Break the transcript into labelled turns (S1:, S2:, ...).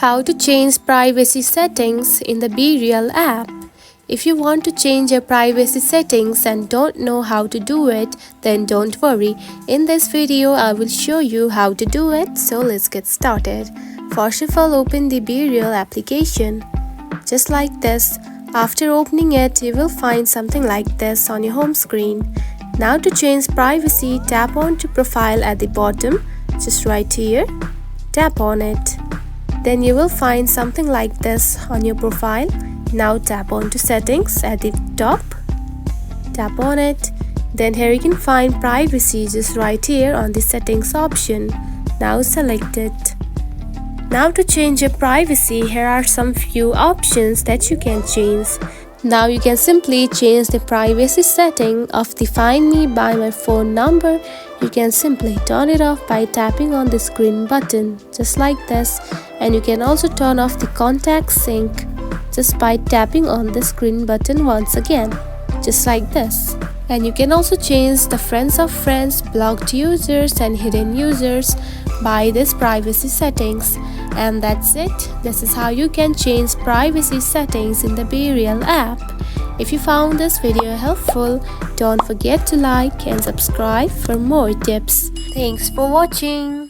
S1: How to change privacy settings in the Bereal app. If you want to change your privacy settings and don't know how to do it, then don't worry. In this video, I will show you how to do it. So let's get started. First of all, open the Bereal application. Just like this. After opening it, you will find something like this on your home screen. Now to change privacy, tap on to profile at the bottom, just right here. Tap on it. Then you will find something like this on your profile. Now tap on to settings at the top. Tap on it. Then here you can find privacy just right here on the settings option. Now select it. Now to change your privacy, here are some few options that you can change. Now you can simply change the privacy setting of the Find Me by my phone number. You can simply turn it off by tapping on this green button, just like this. And you can also turn off the contact sync just by tapping on this green button once again, just like this. And you can also change the friends of friends, blocked users and hidden users by this privacy settings. And that's it. This is how you can change privacy settings in the Bereal app. If you found this video helpful, don't forget to like and subscribe for more tips. Thanks for watching.